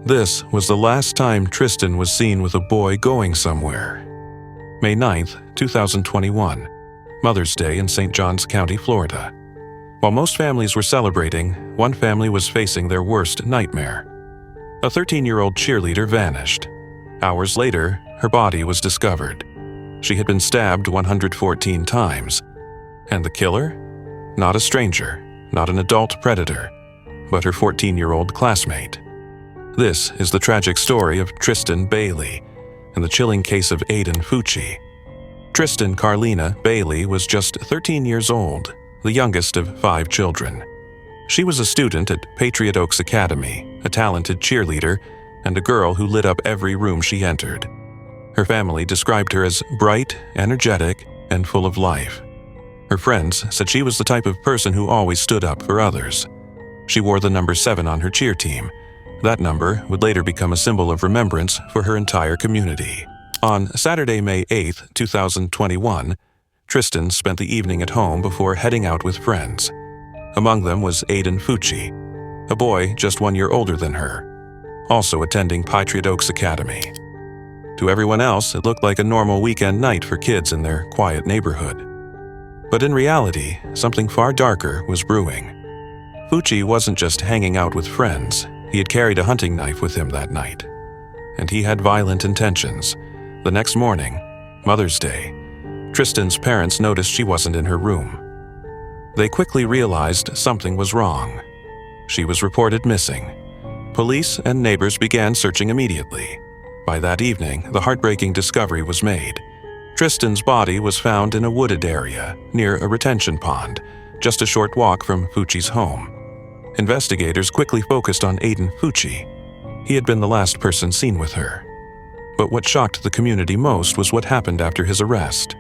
This was the last time Tristyn was seen with a boy going somewhere. May 9th, 2021, Mother's Day in St. Johns County, Florida. While most families were celebrating, one family was facing their worst nightmare. A 13-year-old cheerleader vanished. Hours later, her body was discovered. She had been stabbed 114 times. And the killer? Not a stranger, not an adult predator, but her 14-year-old classmate. This is the tragic story of Tristyn Bailey and the chilling case of Aiden Fucci. Tristyn Carlina Bailey was just 13 years old, the youngest of 5 children. She was a student at Patriot Oaks Academy, a talented cheerleader, and a girl who lit up every room she entered. Her family described her as bright, energetic, and full of life. Her friends said she was the type of person who always stood up for others. She wore the number 7 on her cheer team. That number would later become a symbol of remembrance for her entire community. On Saturday, May 8, 2021, Tristyn spent the evening at home before heading out with friends. Among them was Aiden Fucci, a boy just 1 year older than her, also attending Patriot Oaks Academy. To everyone else, it looked like a normal weekend night for kids in their quiet neighborhood. But in reality, something far darker was brewing. Fucci wasn't just hanging out with friends. He had carried a hunting knife with him that night. And he had violent intentions. The next morning, Mother's Day, Tristyn's parents noticed she wasn't in her room. They quickly realized something was wrong. She was reported missing. Police and neighbors began searching immediately. By that evening, the heartbreaking discovery was made. Tristyn's body was found in a wooded area near a retention pond, just a short walk from Fucci's home. Investigators quickly focused on Aiden Fucci. He had been the last person seen with her. But what shocked the community most was what happened after his arrest.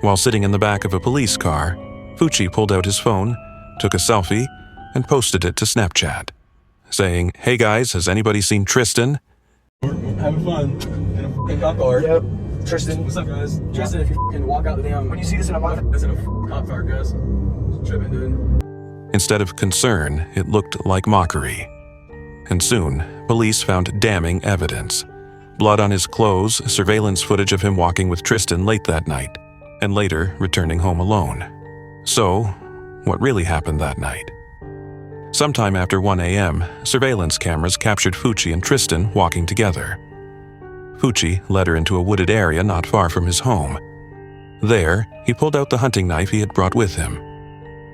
While sitting in the back of a police car, Fucci pulled out his phone, took a selfie, and posted it to Snapchat, saying, "Hey guys, has anybody seen Tristyn?" Having fun in a f***ing cop car. Yep. Tristyn. What's up, guys? Tristyn, if you f***ing walk out the damn... When you see this in a month... It's in a f***ing cop car, guys. Just tripping, dude. Instead of concern, it looked like mockery. And soon, police found damning evidence. Blood on his clothes, surveillance footage of him walking with Tristyn late that night, and later returning home alone. So, what really happened that night? Sometime after 1 a.m., surveillance cameras captured Fucci and Tristyn walking together. Fucci led her into a wooded area not far from his home. There, he pulled out the hunting knife he had brought with him.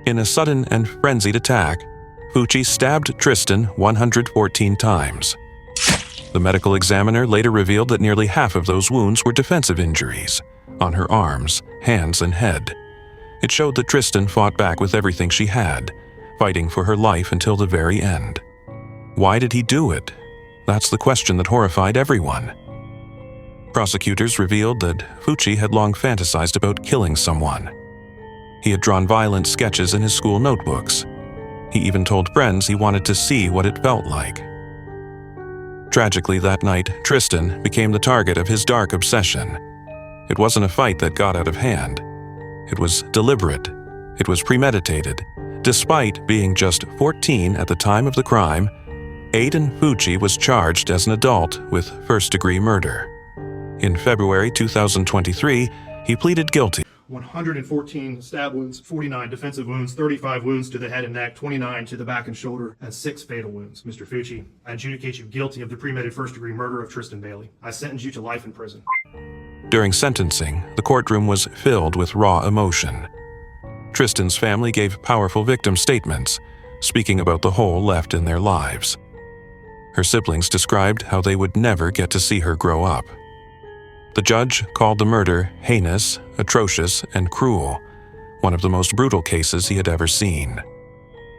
In a sudden and frenzied attack, Fucci stabbed Tristyn 114 times. The medical examiner later revealed that nearly half of those wounds were defensive injuries, on her arms, hands, and head. It showed that Tristyn fought back with everything she had, fighting for her life until the very end. Why did he do it? That's the question that horrified everyone. Prosecutors revealed that Fucci had long fantasized about killing someone. He had drawn violent sketches in his school notebooks. He even told friends he wanted to see what it felt like. Tragically, that night, Tristyn became the target of his dark obsession. It wasn't a fight that got out of hand. It was deliberate. It was premeditated. Despite being just 14 at the time of the crime, Aiden Fucci was charged as an adult with first-degree murder. In February 2023, he pleaded guilty. 114 stab wounds, 49 defensive wounds, 35 wounds to the head and neck, 29 to the back and shoulder, and 6 fatal wounds. Mr. Fucci, I adjudicate you guilty of the premeditated first-degree murder of Tristyn Bailey. I sentence you to life in prison. During sentencing, the courtroom was filled with raw emotion. Tristyn's family gave powerful victim statements, speaking about the hole left in their lives. Her siblings described how they would never get to see her grow up. The judge called the murder heinous, atrocious, and cruel, one of the most brutal cases he had ever seen.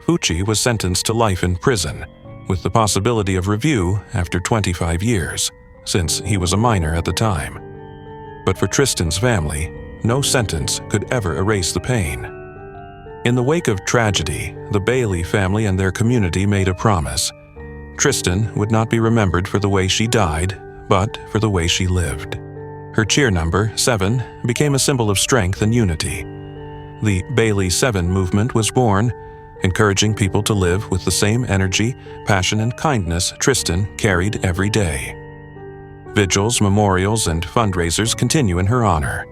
Fucci was sentenced to life in prison, with the possibility of review after 25 years, since he was a minor at the time. But for Tristyn's family, no sentence could ever erase the pain. In the wake of tragedy, the Bailey family and their community made a promise. Tristyn would not be remembered for the way she died, but for the way she lived. Her cheer number, 7, became a symbol of strength and unity. The Bailey 7 movement was born, encouraging people to live with the same energy, passion, and kindness Tristyn carried every day. Vigils, memorials, and fundraisers continue in her honor.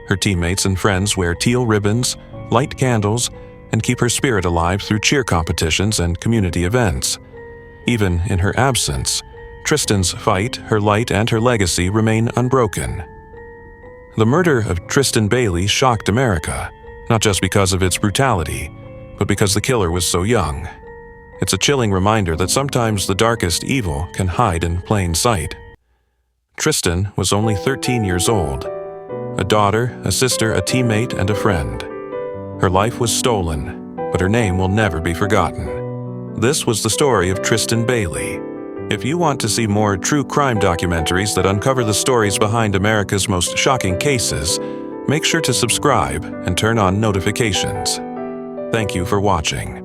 Her teammates and friends wear teal ribbons, light candles, and keep her spirit alive through cheer competitions and community events. Even in her absence, Tristyn's fight, her light, and her legacy remain unbroken. The murder of Tristyn Bailey shocked America, not just because of its brutality, but because the killer was so young. It's a chilling reminder that sometimes the darkest evil can hide in plain sight. Tristyn was only 13 years old, a daughter, a sister, a teammate, and a friend. Her life was stolen, but her name will never be forgotten. This was the story of Tristyn Bailey. If you want to see more true crime documentaries that uncover the stories behind America's most shocking cases, make sure to subscribe and turn on notifications. Thank you for watching.